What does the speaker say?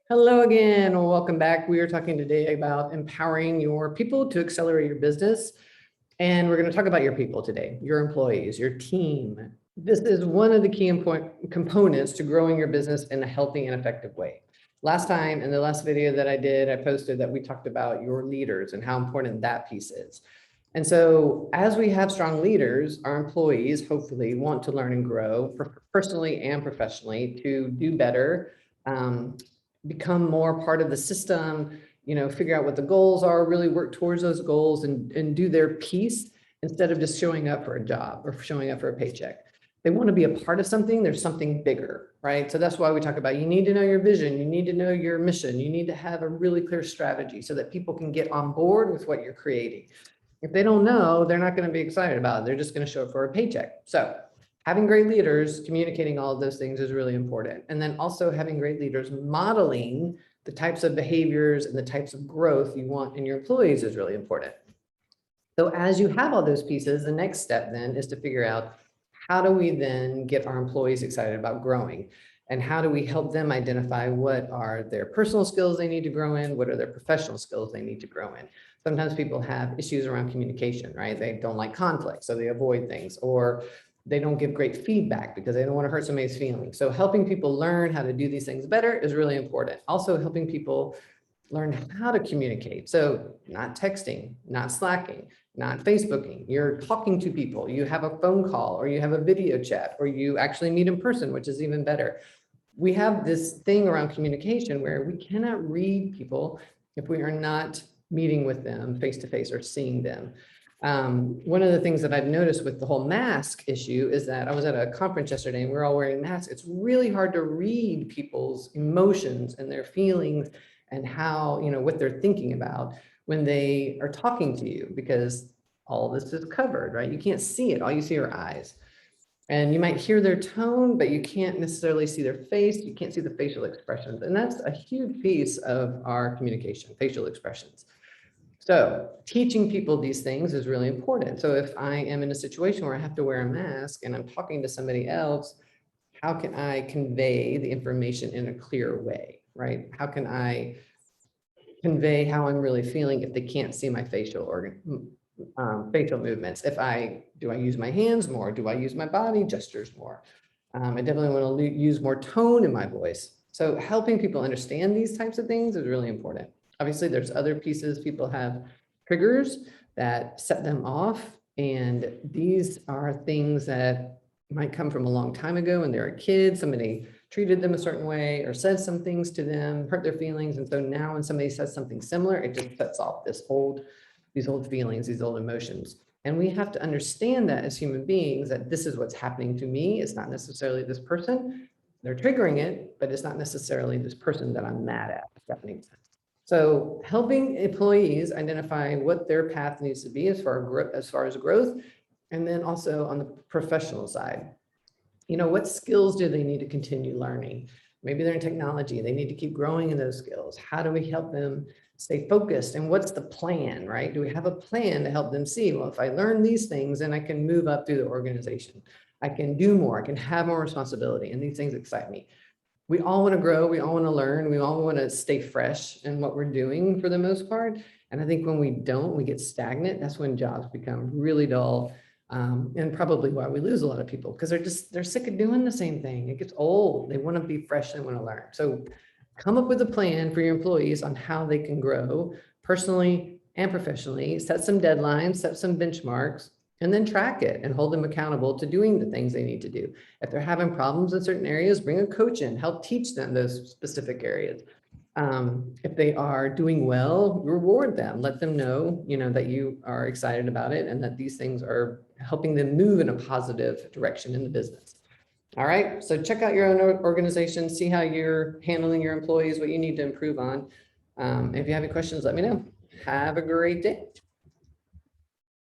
Hello again, and welcome back. We are talking today about empowering your people to accelerate your business. And we're going to talk about your people today, your employees, your team. This is one of the key components to growing your business in a healthy and effective way. Last time, in the last video that I did, I posted that we talked about your leaders and how important that piece is. And so as we have strong leaders, our employees hopefully want to learn and grow personally and professionally to do better, become more part of the system, figure out what the goals are, really work towards those goals and do their piece instead of just showing up for a job or showing up for a paycheck. They want to be a part of something. There's something bigger, right? So that's why we talk about, you need to know your vision. You need to know your mission. You need to have a really clear strategy so that people can get on board with what you're creating. If they don't know, they're not going to be excited about it. They're just going to show up for a paycheck. So having great leaders, communicating all of those things is really important. And then also having great leaders modeling the types of behaviors and the types of growth you want in your employees is really important. So as you have all those pieces, the next step then is to figure out, how do we then get our employees excited about growing? And how do we help them identify what are their personal skills they need to grow in? What are their professional skills they need to grow in? Sometimes people have issues around communication, right? They don't like conflict, so they avoid things, or they don't give great feedback because they don't want to hurt somebody's feelings. So helping people learn how to do these things better is really important. Also helping people learn how to communicate. So not texting, not Slacking, not Facebooking. You're talking to people. You have a phone call or you have a video chat or you actually meet in person, which is even better. We have this thing around communication where we cannot read people if we are not meeting with them face to face or seeing them. One of the things that I've noticed with the whole mask issue is that I was at a conference yesterday and we're all wearing masks. It's really hard to read people's emotions and their feelings and how, what they're thinking about when they are talking to you, because all this is covered, right? You can't see it. All you see are eyes. And you might hear their tone, but you can't necessarily see their face. You can't see the facial expressions. And that's a huge piece of our communication, facial expressions. So teaching people these things is really important. So if I am in a situation where I have to wear a mask and I'm talking to somebody else, how can I convey the information in a clear way, right? How can I convey how I'm really feeling if they can't see my facial movements? Do I use my hands more? Do I use my body gestures more? I definitely want to use more tone in my voice. So helping people understand these types of things is really important. Obviously, there's other pieces. People have triggers that set them off. And these are things that might come from a long time ago when they're a kid. Somebody treated them a certain way or said some things to them, hurt their feelings. And so now when somebody says something similar, it just sets off these old feelings, these old emotions. And we have to understand that as human beings, that this is what's happening to me. It's not necessarily this person. They're triggering it, but it's not necessarily this person that I'm mad at, if that makes sense. So helping employees identify what their path needs to be as far as growth, and then also on the professional side, what skills do they need to continue learning? Maybe they're in technology, they need to keep growing in those skills. How do we help them stay focused? And what's the plan, right? Do we have a plan to help them see, well, if I learn these things, then I can move up through the organization. I can do more, I can have more responsibility, and these things excite me. We all want to grow, we all want to learn, we all want to stay fresh in what we're doing for the most part. And I think when we don't, we get stagnant. That's when jobs become really dull. And probably why we lose a lot of people, because they're sick of doing the same thing. It gets old. They want to be fresh. They want to learn. So come up with a plan for your employees on how they can grow personally and professionally. Set some deadlines, set some benchmarks, and then track it and hold them accountable to doing the things they need to do. If they're having problems in certain areas, bring a coach in, help teach them those specific areas. If they are doing well, reward them, let them know, that you are excited about it and that these things are helping them move in a positive direction in the business. All right, so check out your own organization, see how you're handling your employees, what you need to improve on. If you have any questions, let me know. Have a great day.